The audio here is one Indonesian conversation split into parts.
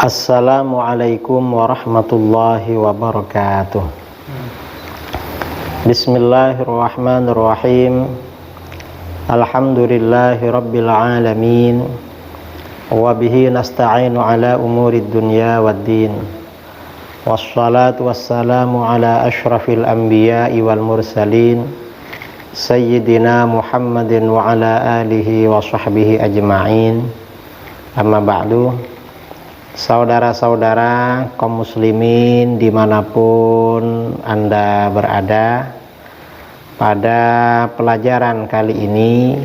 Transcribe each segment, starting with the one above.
Assalamualaikum warahmatullahi wabarakatuh. Bismillahirrahmanirrahim. Alhamdulillahi rabbil alamin. Wa bihi nasta'inu ala umurid dunya waddin. Wassalatu wassalamu ala ashrafil anbiya'i wal mursalin, Sayyidina Muhammadin wa ala alihi wa sahbihi ajma'in. Amma ba'du. Saudara-saudara kaum muslimin dimanapun Anda berada, pada pelajaran kali ini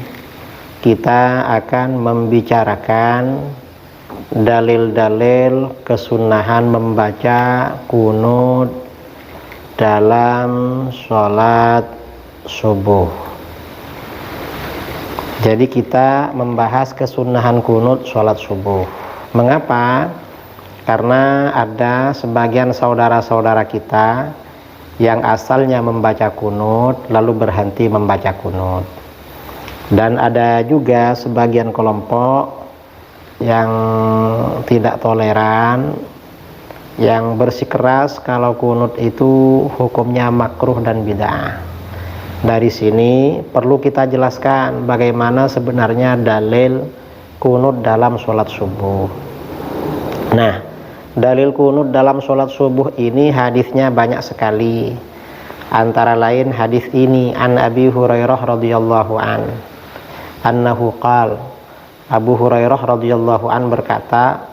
kita akan membicarakan dalil-dalil kesunahan membaca qunut dalam sholat subuh. Jadi kita membahas kesunahan qunut sholat subuh. Mengapa? Karena ada sebagian saudara-saudara kita yang asalnya membaca qunut lalu berhenti membaca qunut, dan ada juga sebagian kelompok yang tidak toleran, yang bersikeras kalau qunut itu hukumnya makruh dan bid'ah. Dari sini perlu kita jelaskan bagaimana sebenarnya dalil qunut dalam sholat subuh. Nah, dalil qunut dalam sholat subuh ini hadisnya banyak sekali. Antara lain hadis ini an Abi Hurairah radhiyallahu an, annahu qala, Abu Hurairah radhiyallahu an berkata,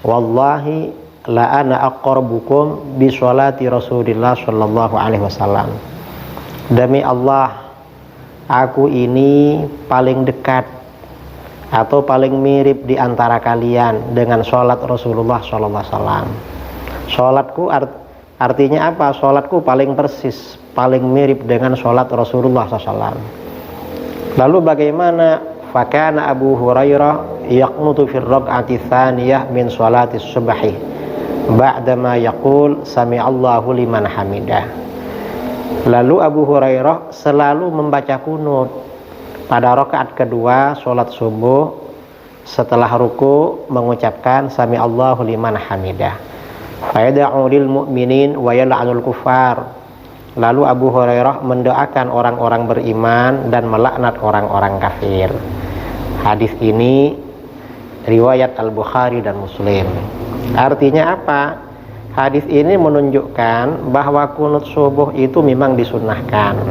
wallahi la ana aqrabukum bi sholati Rasulillah sallallahu alaihi wasallam. Demi Allah, aku ini paling dekat atau paling mirip di antara kalian dengan sholat Rasulullah SAW. Sholatku artinya apa? Sholatku paling persis, paling mirip dengan sholat Rasulullah SAW. Lalu bagaimana? Fakana Abu Hurairah yaqnutu fil raq'ati tsaniyah min sholati subhi ba'dama yaqul sami'allahu liman hamidah. Lalu Abu Hurairah selalu membaca qunut pada rakaat kedua sholat subuh, setelah ruku mengucapkan sami Allahu liman hamidah, fayada'u lil mu'minin wa yal'anul kufar. Lalu Abu Hurairah mendoakan orang-orang beriman dan melaknat orang-orang kafir. Hadis ini riwayat Al-Bukhari dan Muslim. Artinya apa? Hadis ini menunjukkan bahwa qunut subuh itu memang disunnahkan.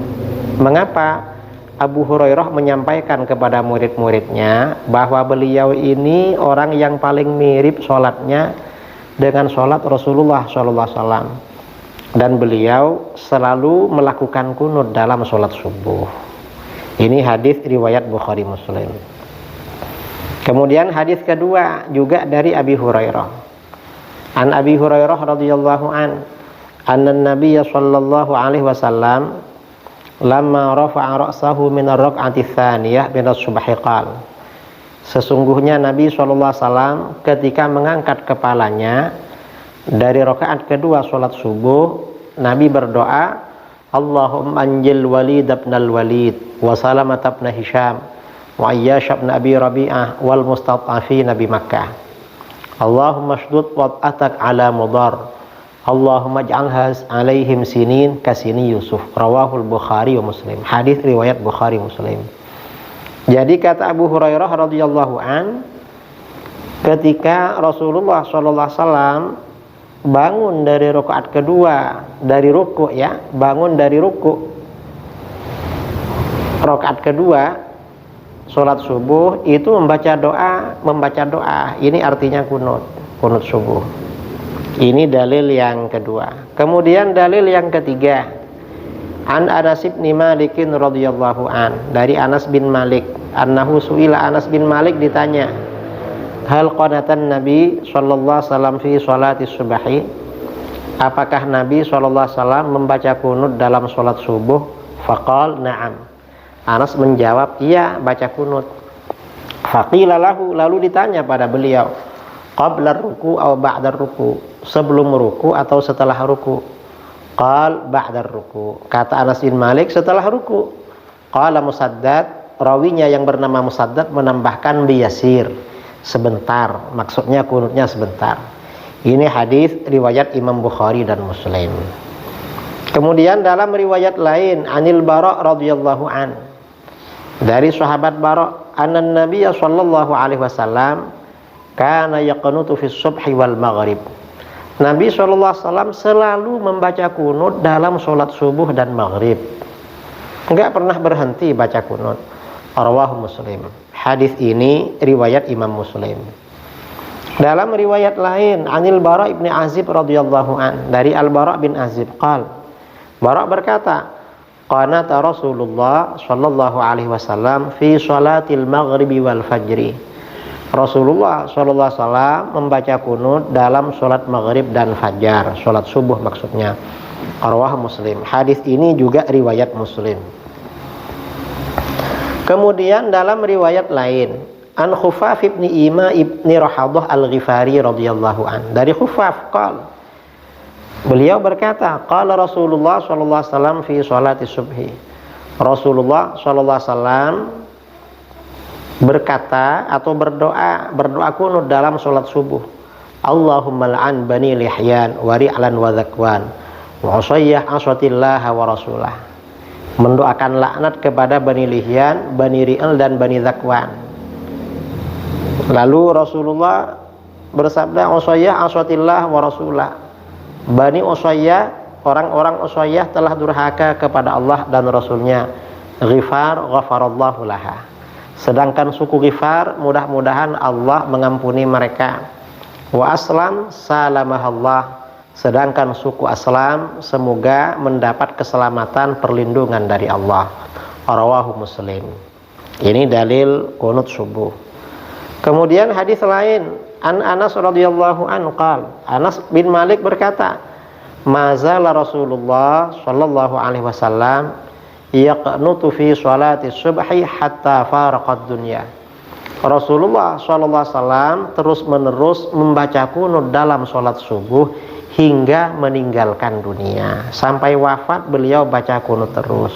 Mengapa? Abu Hurairah menyampaikan kepada murid-muridnya bahwa beliau ini orang yang paling mirip sholatnya dengan sholat Rasulullah SAW, dan beliau selalu melakukan qunut dalam sholat subuh. Ini hadis riwayat Bukhari Muslim. Kemudian hadis kedua juga dari Abi Hurairah. An Abi Hurairah radhiyallahu an, anna Nabiyya sallallahu alaihi wasallam lamma rafa'a ra'sahu min ar-raq'ati tsaniyah min as-subhi qala. Sesungguhnya Nabi SAW ketika mengangkat kepalanya dari rakaat kedua salat subuh, Nabi berdoa, Allahumma anjil Walid ibn al-Walid wa Salamah ibn Hisham wa Ayyash ibn Abi Rabi'ah wal mustad'afin bi Makkah. Allahumma shdud wad'atak ala mudar, Allahumma ij'alha alaihim sinin kasini Yusuf. Rawahul Bukhari wa Muslim. Hadis riwayat Bukhari Muslim. Jadi kata Abu Hurairah radhiyallahu an, ketika Rasulullah SAW bangun dari rakaat kedua, dari ruku ya, bangun dari ruku rakaat kedua salat subuh itu membaca doa. Ini artinya qunut subuh. Ini dalil yang kedua. Kemudian dalil yang ketiga, an Anas bin Malik radhiyallahu an, dari Anas bin Malik, annahu su'ila, Anas bin Malik ditanya, hal qanatan Nabi sallallahu alaihi wasallam fi sholati subhi, apakah Nabi sallallahu alaihi wasallam membaca qunut dalam sholat subuh? Faqal na'am. Anas menjawab, iya, baca qunut. Faqila lahu, lalu ditanya pada beliau, qabla ruku atau ba'da ruku, sebelum ruku atau setelah ruku? Qal ba'da ruku. Kata Anas bin Malik, setelah ruku. Qala Musaddad, rawinya yang bernama Musaddad menambahkan biyasir, sebentar, maksudnya qunutnya sebentar. Ini hadis riwayat Imam Bukhari dan Muslim. Kemudian dalam riwayat lain, Anil Bara radhiyallahu an, dari sahabat Bara, anna Nabiy sallallahu alaihi wasallam kana yaqnutu fi subhi wal maghrib. Nabi sallallahu alaihi wasallam selalu membaca kunut dalam salat subuh dan maghrib. Enggak pernah berhenti baca kunut. Rawahu Muslim. Hadis ini riwayat Imam Muslim. Dalam riwayat lain, Anil Bara ibn Azib radhiyallahu an, dari Al Bara bin Azib qal, Bara berkata, qanata Rasulullah sallallahu alaihi wasallam fi shalatil maghribi wal fajri. Rasulullah sallallahu alaihi wasallam membaca kunut dalam salat maghrib dan fajar, salat subuh maksudnya. Rawahu Muslim. Hadis ini juga riwayat Muslim. Kemudian dalam riwayat lain, An Khufaf ibn Ima ibn Rahadah al-Ghifari radhiyallahu an, dari Khufaf qala, beliau berkata, qala Rasulullah sallallahu alaihi wasallam fi sholati subhi. Rasulullah sallallahu alaihi wasallam berkata atau berdoa kunut dalam salat subuh. Allahumma la'an bani Lihyan wa Ri'lan wa Zakwan wa usayyah aswatillah wa rasulah. Mendoakan laknat kepada Bani Lihyan, Bani Ri'al dan Bani Zakwan. Lalu Rasulullah bersabda, usayyah aswatillah wa rasulah. Bani Usayyah, orang-orang Usayyah telah durhaka kepada Allah dan Rasulnya. Ghifar ghafarallahu laha. Sedangkan suku Ghifar, mudah-mudahan Allah mengampuni mereka. Wa aslam salamahallah. Sedangkan suku Aslam, semoga mendapat keselamatan perlindungan dari Allah. Rawahu Muslim. Ini dalil kunut subuh. Kemudian hadis lain, An Anas radhiyallahu anhu qala, Anas bin Malik berkata, mazala Rasulullah sallallahu alaihi wasallam yaqnutu fi sholati subhi hatta faraqad dunya. Rasulullah sallallahu alaihi wasallam terus-menerus membaca kunut dalam salat subuh hingga meninggalkan dunia. Sampai wafat beliau baca kunut terus.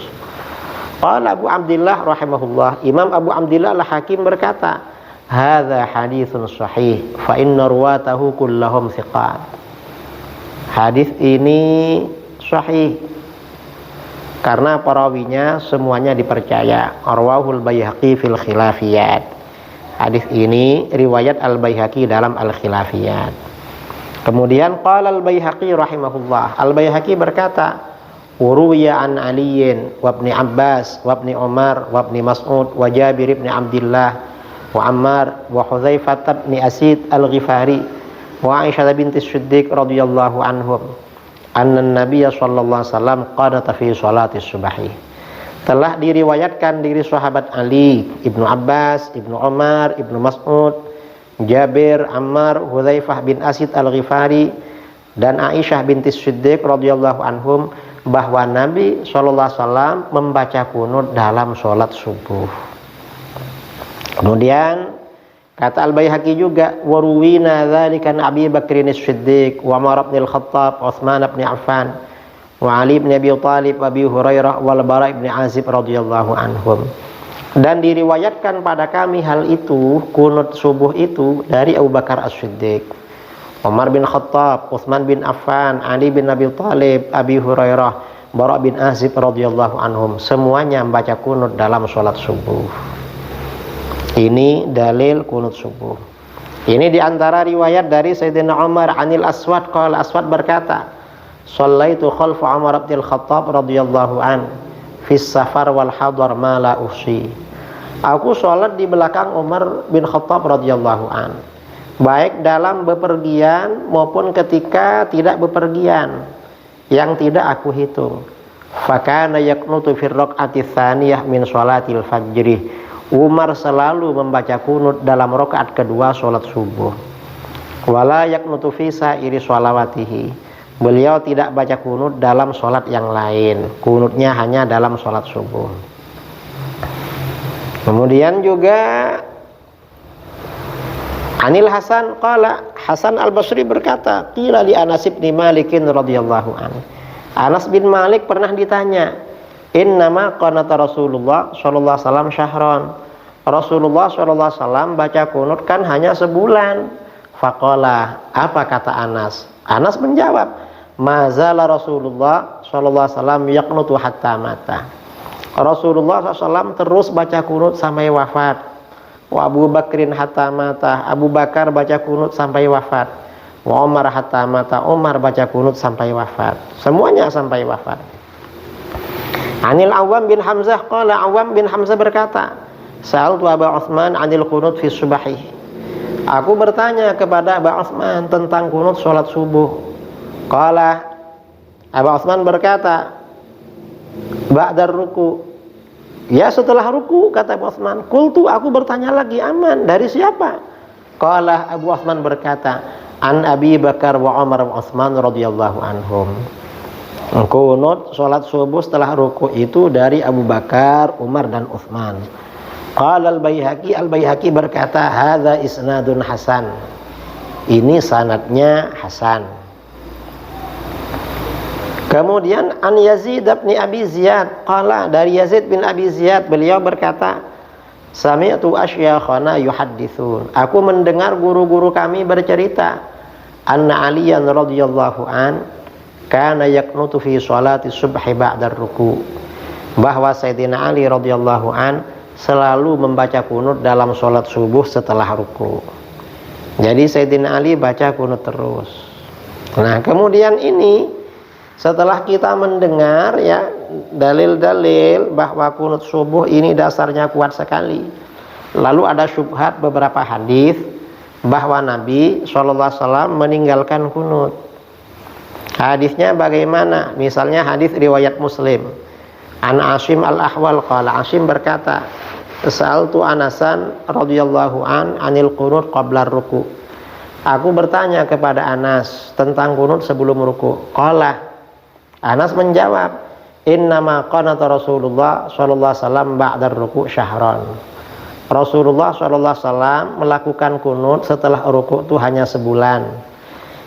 Qala Abu Abdillah rahimahullah, Imam Abu Abdillah Al-Hakim berkata, hadza haditsun sahih fa inna ruwatahu kullahum thiqat. Hadis ini sahih karena perawinya semuanya dipercaya. Arwahul Baihaqi fil Khilafiyat. Hadis ini riwayat Al-Baihaqi dalam Al-Khilafiyat. Kemudian qala Al-Baihaqi rahimahullah, Al-Baihaqi berkata, uruwiya an Aliyin wa ibn Abbas wa ibn Umar wa ibn Mas'ud wa Jabir ibn Abdullah wa Ammar wa Hudzaifah bin Asid al-Ghifari wa Aisyah binti Siddiq radhiyallahu anhum anna Nabiy sallallahu alaihi wasallam qanata fi sholati subhi. Telah diriwayatkan dari sahabat Ali, Ibnu Abbas, Ibnu Umar, Ibnu Mas'ud, Jabir, Ammar, Hudzaifah bin Asid al-Ghifari dan Aisyah binti Siddiq radhiyallahu anhum bahwa Nabi sallallahu alaihi wasallam membaca kunut dalam salat subuh. Kemudian kata Al-Baihaqi juga, waruwina dzalika an Abi Bakrin as-Siddiq wa Umar bin Al-Khattab, Utsman bin Affan, wa Ali bin Abi Thalib, Abi Hurairah wal Bara bin Azib radhiyallahu anhum. Dan diriwayatkan pada kami hal itu, kunut subuh itu dari Abu Bakar as-Siddiq, Umar bin Khattab, Utsman bin Affan, Ali bin Abi Thalib, Abi Hurairah, Bara bin Azib radhiyallahu anhum. Semuanya membaca kunut dalam salat subuh. Ini dalil kunut subuh. Ini diantara riwayat dari Sayyidina Umar Anil Aswad, qala Aswad berkata, shallaitu khalfa Umar bin Khattab radhiyallahu an fis safar wal hadar ma la uhsi. Aku sholat di belakang Umar bin Khattab radhiyallahu an, baik dalam bepergian maupun ketika tidak bepergian, yang tidak aku hitung. Fakana yaqnutu fi raq'ati tsaniyah min sholatil fajri. Umar selalu membaca kunut dalam rakaat kedua salat subuh. Wala yaqnutu fi sa'iri sholawatihi. Beliau tidak baca kunut dalam salat yang lain. Kunutnya hanya dalam salat subuh. Kemudian juga Anil Hasan qala, Hasan Al-Basri berkata, qila li Anas bin Malik radhiyallahu anhu. Anas bin Malik pernah ditanya, innama qanata Rasulullah sallallahu alaihi wasallam syahran. Rasulullah sallallahu alaihi wasallam baca kunut kan hanya sebulan. Faqala, apa kata Anas? Anas menjawab, mazala Rasulullah sallallahu alaihi wasallam yaqnutu hatta mata. Rasulullah SAW terus baca kunut sampai wafat. Wa Abu Bakrin hatta mata, Abu Bakar baca kunut sampai wafat. Wa Umar hatta mata, Umar baca kunut sampai wafat. Semuanya sampai wafat. Anil Awam bin Hamzah qala, Awam bin Hamzah berkata, sa'altu Abu Utsman anil kunut fi subahi. Aku bertanya kepada Abu Utsman tentang kunut salat subuh. Qala, Abu Utsman berkata, ba'dar ruku. Ya, setelah ruku, kata Abu Utsman. Qultu, aku bertanya lagi, aman dari siapa? Qala, Abu Utsman berkata, an Abi Bakar wa Umar wa Utsman radhiyallahu anhum. Kunut salat subuh setelah ruku itu dari Abu Bakar, Umar dan Utsman. Qala Al-Baihaqi berkata, hadza isnadun hasan. Ini sanadnya hasan. Kemudian an Yazid bin Abi Ziyad qala, dari Yazid bin Abi Ziyad beliau berkata, sami'tu asyakhana yuhadditsun. Aku mendengar guru-guru kami bercerita, anna Aliyan radhiyallahu an kana yaqnutu fi sholati subhi ba'da ruku. Bahwa Sayyidina Ali radhiyallahu an selalu membaca kunut dalam sholat subuh setelah ruku. Jadi Sayyidina Ali baca kunut terus. Nah, kemudian ini setelah kita mendengar ya dalil-dalil bahwa kunut subuh ini dasarnya kuat sekali, lalu ada syubhat beberapa hadis bahwa Nabi SAW meninggalkan kunut. Hadisnya bagaimana? Misalnya hadis riwayat Muslim, an Asim al-Ahwal qala, Asim berkata, sa'altu Anasan radhiyallahu an anil qunut qabla ruku. Aku bertanya kepada Anas tentang kunut sebelum ruku. Qala, Anas menjawab, innama qanata Rasulullah sallallahu alaihi wasallam ba'da ruku syahran. Rasulullah sallallahu alaihi wasallam melakukan kunut setelah ruku itu hanya sebulan.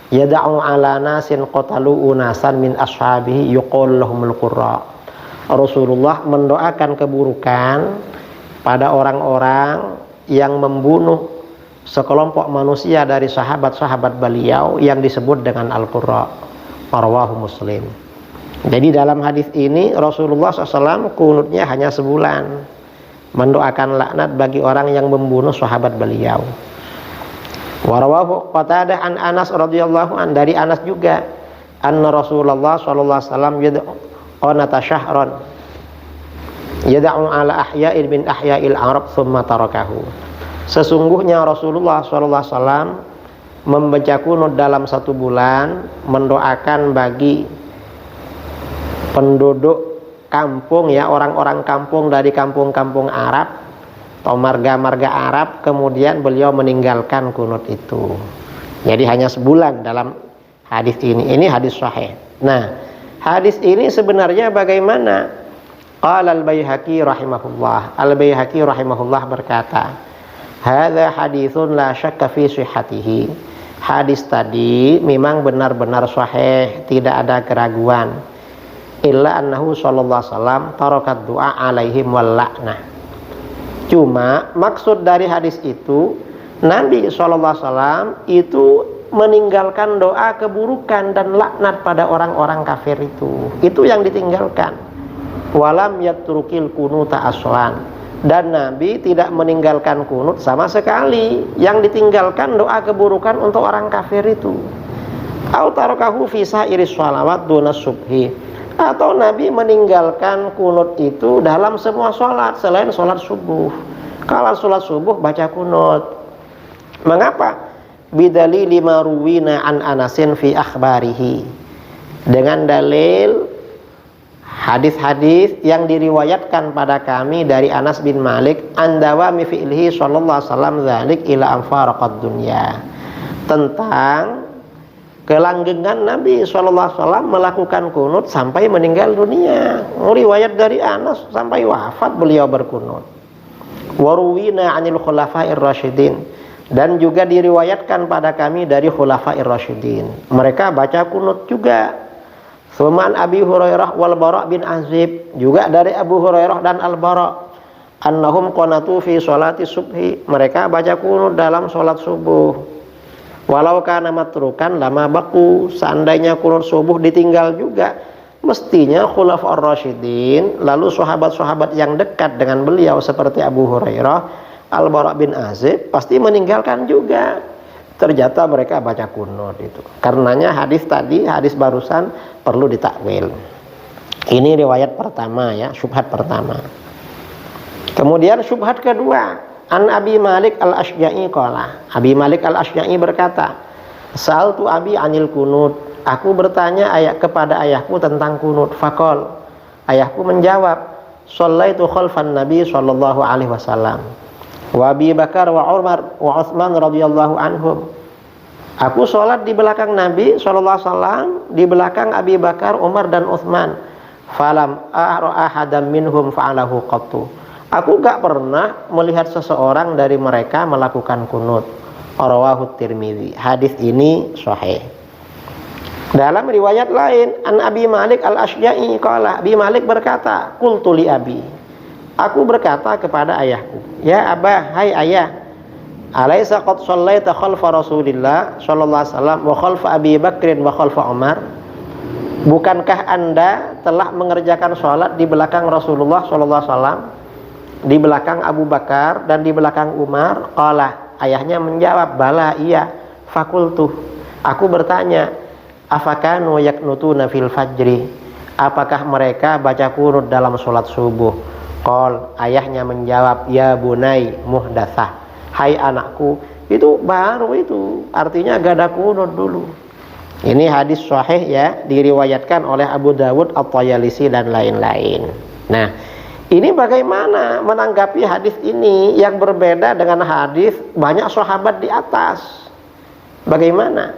Yada'u ala nasin qatalu unasan min ashabihi yuqul lahumul qurra. Rasulullah mendoakan keburukan pada orang-orang yang membunuh sekelompok manusia dari sahabat-sahabat beliau yang disebut dengan al-qurra. Rawahu Muslim. Jadi dalam hadis ini Rasulullah SAW kunutnya hanya sebulan, mendoakan laknat bagi orang yang membunuh sahabat beliau. Warawahu Qatadah an Anas radhiyallahu an, dari Anas juga, anna Rasulullah sallallahu alaihi wasallam qanata syahran yad'u ala ahya'in min ahya'il Arab thumma tarakahu. Sesungguhnya Rasulullah sallallahu alaihi wasallam membaca kunut dalam satu bulan, mendoakan bagi penduduk kampung ya, orang-orang kampung dari kampung-kampung Arab atau marga-marga Arab, kemudian beliau meninggalkan kunut itu. Jadi hanya sebulan dalam hadis ini. Ini hadis sahih. Nah, hadis ini sebenarnya bagaimana? Qala Al-Baihaqi rahimahullah. Al-Baihaqi rahimahullah berkata, hadza haditsun la syakka fi sihhatihi. Hadis tadi memang benar-benar sahih, tidak ada keraguan. Illa annahu sallallahu alaihi wasallam tarakat du'a alaihim wal la'nah. Cuma maksud dari hadis itu, Nabi sallallahu alaihi wasallam itu meninggalkan doa keburukan dan laknat pada orang-orang kafir itu. Itu yang ditinggalkan. Walam yatrukil kunuta aslan. Dan Nabi tidak meninggalkan kunut sama sekali. Yang ditinggalkan doa keburukan untuk orang kafir itu. Au tarakahu fi sa'iris shalawat duna subhi. Atau Nabi meninggalkan kunut itu dalam semua sholat selain sholat subuh. Kalau sholat subuh baca kunut. Mengapa? Bidalili ma ruwina an Anasin fi akhbarihi. Dengan dalil hadis-hadis yang diriwayatkan pada kami dari Anas bin Malik, andawami fi'lihi sallallahu alaihi wasallam dzalik ila anfaraqad dunya. Tentang kelanggengan Nabi SAW melakukan kunut sampai meninggal dunia. Riwayat dari Anas sampai wafat beliau berkunut. Waruwina anil khulafa'ir rasyidin. Dan juga diriwayatkan pada kami dari khulafa'ir rasyidin. Mereka baca kunut juga. Suman Abi Hurairah wal Bara' bin Azib. Juga dari Abu Hurairah dan Al-Bara'. Annahum qanatu fi sholati subhi. Mereka baca kunut dalam sholat subuh. Walau kana matrukan lama baku, seandainya kunut subuh ditinggal juga, mestinya khulafaur rasyidin, lalu sahabat-sahabat yang dekat dengan beliau seperti Abu Hurairah, Al-Bara bin Azib pasti meninggalkan juga. Ternyata mereka baca kunut itu. Karenanya hadis tadi, hadis barusan perlu ditakwil. Ini riwayat pertama ya, syubhat pertama. Kemudian syubhat kedua, An Abi Malik Al-Asyja'i qala. Abi Malik Al-Asyja'i berkata, Sa'altu Abi anil kunut. Aku bertanya kepada ayahku tentang kunut. Faqal, ayahku menjawab, Shallaitu khalfan Nabi sallallahu alaihi wasallam. Wa Abi Bakar wa Umar wa Utsman radhiyallahu anhum. Aku sholat di belakang Nabi sallallahu alaihi wasallam, di belakang Abi Bakar, Umar dan Utsman. Falam ara ahadam minhum fa'alahu qattu. Aku gak pernah melihat seseorang dari mereka melakukan kunut. Rawahu Tirmidzi. Hadis ini sahih. Dalam riwayat lain, An Abi Malik Al-Asyja'i qala, Abi Malik berkata, qultu li abi. Aku berkata kepada ayahku, ya Abah, hai ayah, alaisa qad shallaita khalfa Rasulillah sallallahu alaihi wasallam wa khalfa Abi Bakrin wa khalfa Umar? Bukankah Anda telah mengerjakan sholat di belakang Rasulullah sallallahu alaihi wasallam, di belakang Abu Bakar dan di belakang Umar? Qala, ayahnya menjawab, bala iya. Fakultu, aku bertanya, afakanu yaknutuna fil fajri? Apakah mereka baca kunut dalam sholat subuh? Qal, ayahnya menjawab, ya bunai muhdatsah. Hai anakku, itu baru itu, artinya gak ada kunut dulu. Ini hadis sahih ya, diriwayatkan oleh Abu Dawud, At-Tayalisi dan lain-lain. Nah, ini bagaimana menanggapi hadis ini yang berbeda dengan hadis banyak sahabat di atas? Bagaimana?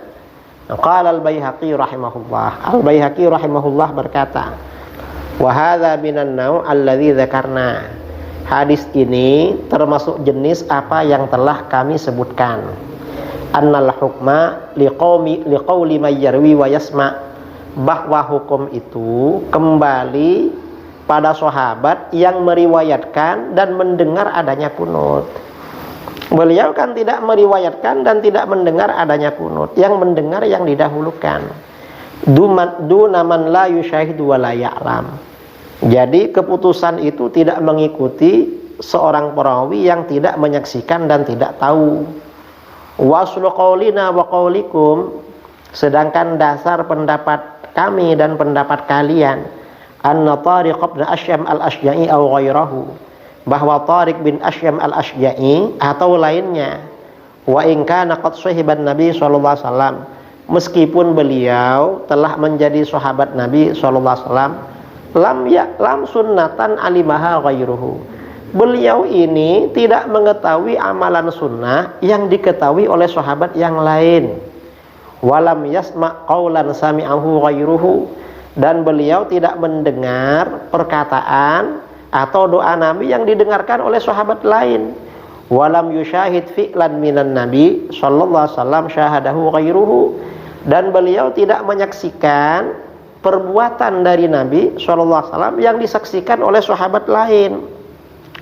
Qala Al-Baihaqi rahimahullah. Al-Baihaqi rahimahullah berkata, wa hadza minan naw' alladzi dzakarna. Hadis ini termasuk jenis apa yang telah kami sebutkan. Annal hukma liqauli may yarwi wa yasma. Bahwa hukum itu kembali pada sahabat yang meriwayatkan dan mendengar adanya kunut. Beliau kan tidak meriwayatkan dan tidak mendengar adanya kunut. Yang mendengar yang didahulukan. Duna man la yushahidu wa la ya'lam. Jadi keputusan itu tidak mengikuti seorang perawi yang tidak menyaksikan dan tidak tahu. Waslu qaulina wa qaulikum, sedangkan dasar pendapat kami dan pendapat kalian, anna Tariq bin Asyam al-Asyja'i aw ghairahu, bahwa Tariq bin Asyam al-Asyja'i atau lainnya, wa in kana qad sahiban Nabi sallallahu alaihi wasallam, meskipun beliau telah menjadi sahabat Nabi sallallahu alaihi wasallam, lam sunnatan alimaha ghairuhu. Beliau ini tidak mengetahui amalan sunnah yang diketahui oleh sahabat yang lain. Walam yasma' qaulan sami'ahu ghairuhu, dan beliau tidak mendengar perkataan atau doa Nabi yang didengarkan oleh sahabat lain. Walam yusyahid fi'lan minan Nabi sallallahu alaihi wasallam syahadahu ghairuhu, dan beliau tidak menyaksikan perbuatan dari Nabi sallallahu alaihi wasallam yang disaksikan oleh sahabat lain.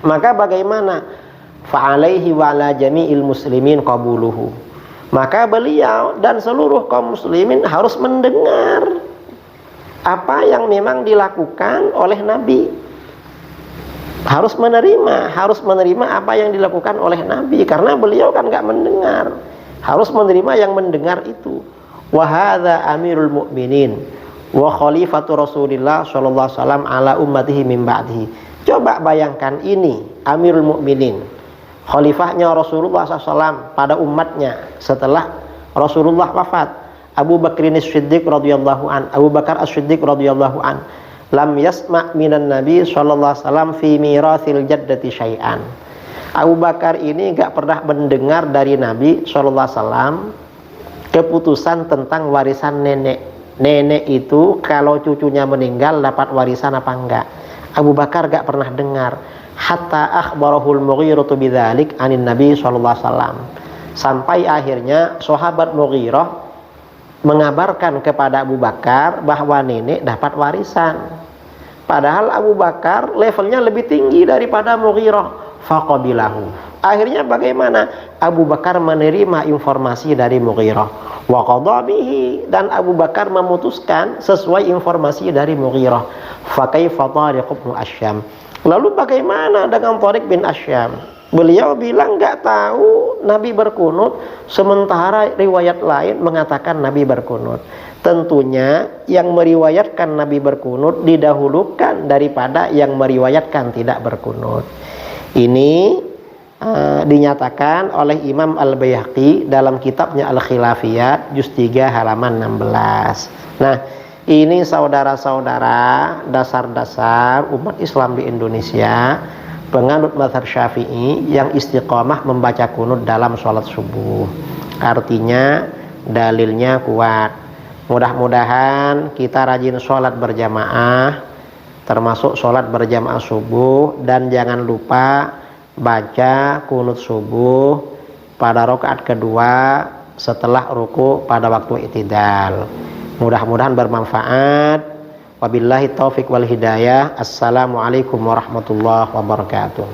Maka bagaimana? Fa'alaihi wa ala jami'il muslimin qabuluhu. Maka beliau dan seluruh kaum muslimin harus mendengar apa yang memang dilakukan oleh Nabi. Harus menerima apa yang dilakukan oleh Nabi, karena beliau kan nggak mendengar. Harus menerima yang mendengar itu. Wa hadza amirul mu'minin wa khalifatu Rasulillah sallallahu alaihi wasallam ala ummatihi min ba'dihi. Coba bayangkan, ini Amirul Mukminin, khalifahnya Rasulullah SAW pada umatnya setelah Rasulullah wafat, Abu Bakrin As-Siddiq radhiyallahu an, Abu Bakar As-Siddiq radhiyallahu an, lam yasma' minan Nabi sallallahu alaihi wasallam fi mirathil jaddati syai'an. Abu Bakar ini enggak pernah mendengar dari Nabi sallallahu alaihi wasallam keputusan tentang warisan nenek. Nenek itu kalau cucunya meninggal dapat warisan apa enggak. Abu Bakar gak pernah dengar. Hatta akhbarahul Mughirah bidzalik anin Nabi sallallahu alaihi wasallam. Sampai akhirnya sahabat Mughirah mengabarkan kepada Abu Bakar bahwa nenek dapat warisan. Padahal Abu Bakar levelnya lebih tinggi daripada Mughirah. Faqabilahu. Akhirnya bagaimana? Abu Bakar menerima informasi dari Mughirah wa qadha bihi, dan Abu Bakar memutuskan sesuai informasi dari Mughirah. Fa kaifa Tariq bin Asyam? Lalu bagaimana dengan Tariq bin Asyam? Beliau bilang nggak tahu Nabi berkunut, sementara riwayat lain mengatakan Nabi berkunut. Tentunya yang meriwayatkan Nabi berkunut didahulukan daripada yang meriwayatkan tidak berkunut. Ini dinyatakan oleh Imam Al-Baihaqi dalam kitabnya Al-Khilafiyat juz 3 halaman 16. Nah, ini saudara-saudara, dasar-dasar umat Islam di Indonesia penganut mazhab Syafi'i yang istiqomah membaca kunut dalam sholat subuh. Artinya dalilnya kuat. Mudah-mudahan kita rajin sholat berjamaah, termasuk sholat berjamaah subuh, dan jangan lupa baca kunut subuh pada rakaat kedua setelah ruku pada waktu i'tidal. Mudah-mudahan bermanfaat. Wabillahi taufik wal hidayah. Assalamualaikum warahmatullahi wabarakatuh.